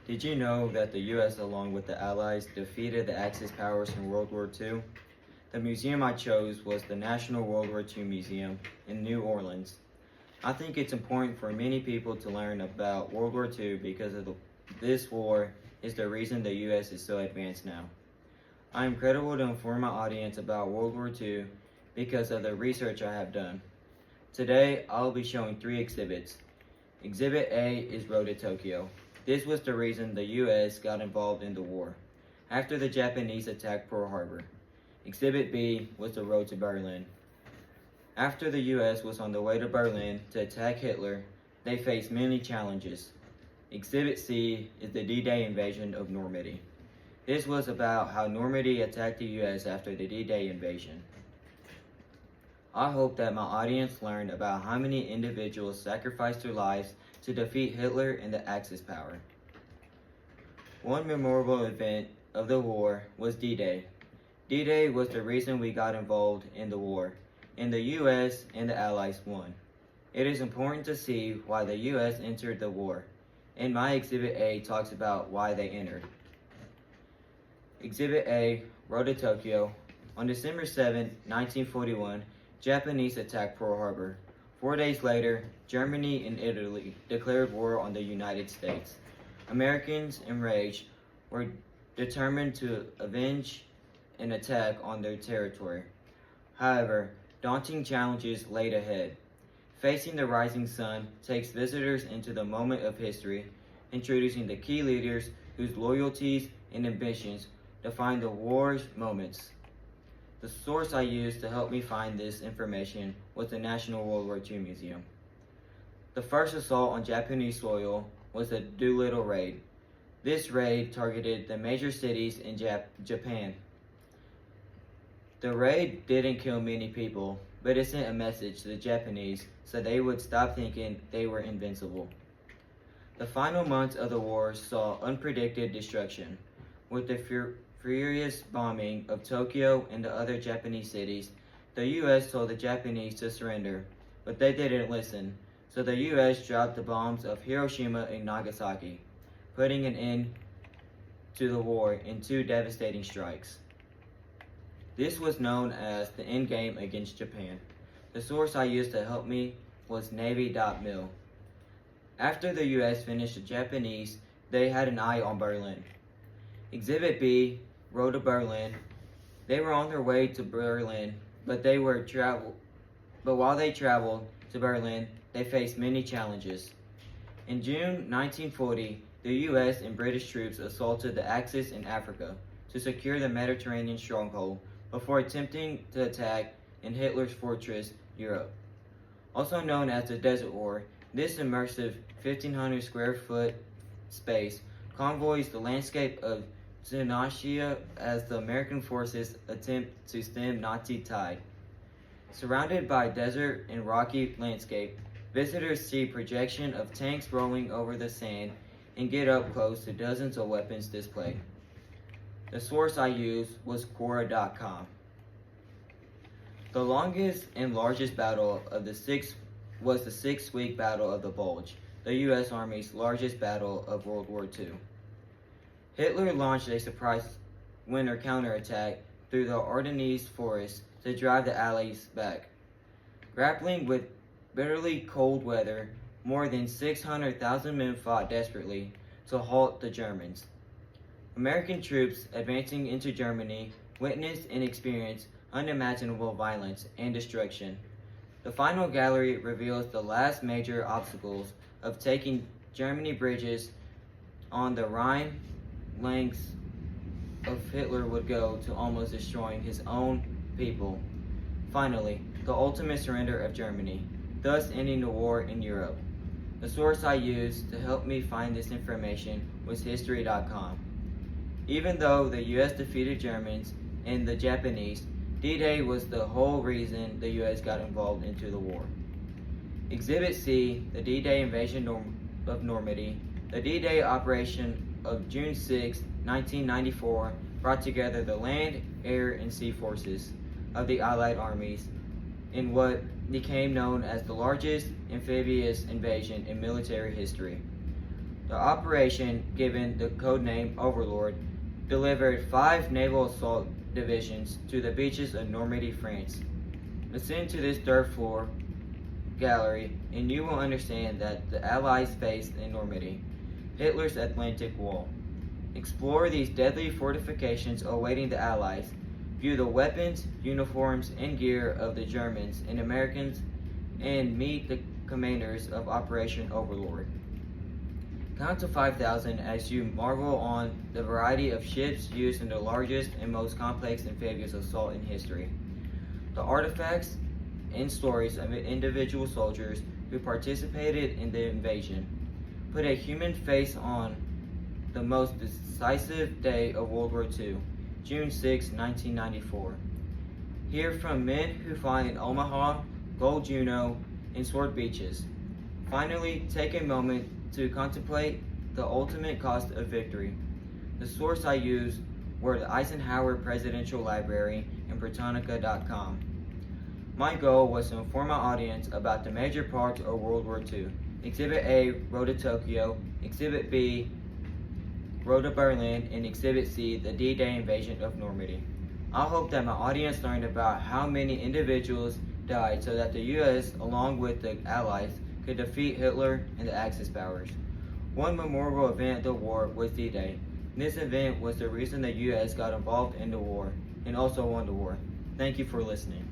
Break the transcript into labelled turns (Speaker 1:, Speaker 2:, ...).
Speaker 1: Did you know that the US, along with the Allies, defeated the Axis powers in World War II? The museum I chose was the National World War II Museum in New Orleans. I think it's important for many people to learn about World War II because this war is the reason the US is so advanced now. I am credible to inform my audience about World War II because of the research I have done. Today, I'll be showing 3 exhibits. Exhibit A is Road to Tokyo. This was the reason the US got involved in the war, after the Japanese attacked Pearl Harbor. Exhibit B was the Road to Berlin. After the US was on the way to Berlin to attack Hitler, they faced many challenges. Exhibit C is the D-Day invasion of Normandy. This was about how Normandy attacked the US after the D-Day invasion. I hope that my audience learned about how many individuals sacrificed their lives to defeat Hitler and the Axis power. One memorable event of the war was D-Day. D-Day was the reason we got involved in the war, and the US and the Allies won. It is important to see why the US entered the war, and my Exhibit A talks about why they entered. Exhibit A, Road to Tokyo. On December 7, 1941, Japanese attacked Pearl Harbor. 4 days later, Germany and Italy declared war on the United States. Americans, enraged, were determined to avenge an attack on their territory. However, daunting challenges laid ahead. Facing the Rising Sun takes visitors into the moment of history, introducing the key leaders whose loyalties and ambitions define the war's moments. The source I used to help me find this information was the National World War II Museum. The first assault on Japanese soil was the Doolittle Raid. This raid targeted the major cities in Japan. The raid didn't kill many people, but it sent a message to the Japanese so they would stop thinking they were invincible. The final months of the war saw unpredicted destruction. With the furious bombing of Tokyo and the other Japanese cities, the US told the Japanese to surrender, but they didn't listen, so the US dropped the bombs of Hiroshima and Nagasaki, putting an end to the war in 2 devastating strikes. This was known as the endgame against Japan. The source I used to help me was Navy.mil. After the US finished the Japanese, they had an eye on Berlin. Exhibit B, Road to Berlin. They were on their way to Berlin, but while they traveled to Berlin, they faced many challenges. In June 1940, the US and British troops assaulted the Axis in Africa to secure the Mediterranean stronghold before attempting to attack in Hitler's fortress, Europe. Also known as the Desert War, this immersive 1,500 square foot space convoys the landscape of Tunisia as the American forces attempt to stem Nazi tide. Surrounded by desert and rocky landscape, visitors see projection of tanks rolling over the sand and get up close to dozens of weapons displayed. The source I used was Quora.com. The longest and largest battle of the 6-week Battle of the Bulge, the US Army's largest battle of World War II. Hitler launched a surprise winter counterattack through the Ardennes forest to drive the Allies back. Grappling with bitterly cold weather, more than 600,000 men fought desperately to halt the Germans. American troops advancing into Germany witnessed and experienced unimaginable violence and destruction. The final gallery reveals the last major obstacles of taking Germany bridges on the Rhine. Lengths of Hitler would go to almost destroying his own people. Finally, the ultimate surrender of Germany, thus ending the war in Europe. The source I used to help me find this information was History.com. Even though the US defeated Germans and the Japanese, D-Day was the whole reason the US got involved into the war. Exhibit C, the D-Day invasion of Normandy. The D-Day operation of June 6, 1994 brought together the land, air, and sea forces of the Allied armies in what became known as the largest amphibious invasion in military history. The operation, given the codename Overlord, delivered 5 naval assault divisions to the beaches of Normandy, France. Listen to this third floor gallery, and you will understand that the Allies faced in Normandy, Hitler's Atlantic Wall. Explore these deadly fortifications awaiting the Allies. View the weapons, uniforms, and gear of the Germans and Americans, and meet the commanders of Operation Overlord. Count to 5,000 as you marvel on the variety of ships used in the largest and most complex amphibious assault in history. The artifacts and stories of individual soldiers who participated in the invasion put a human face on the most decisive day of World War II, June 6, 1994. Hear from men who fought in Omaha, Gold Juno, and Sword Beaches. Finally, take a moment to contemplate the ultimate cost of victory. The source I used were the Eisenhower Presidential Library and Britannica.com. My goal was to inform my audience about the major parts of World War II. Exhibit A, Road to Tokyo, Exhibit B, Road to Berlin, and Exhibit C, the D-Day invasion of Normandy. I hope that my audience learned about how many individuals died so that the U.S., along with the Allies, could defeat Hitler and the Axis powers. One memorable event of the war was D-Day. This event was the reason the U.S. got involved in the war and also won the war. Thank you for listening.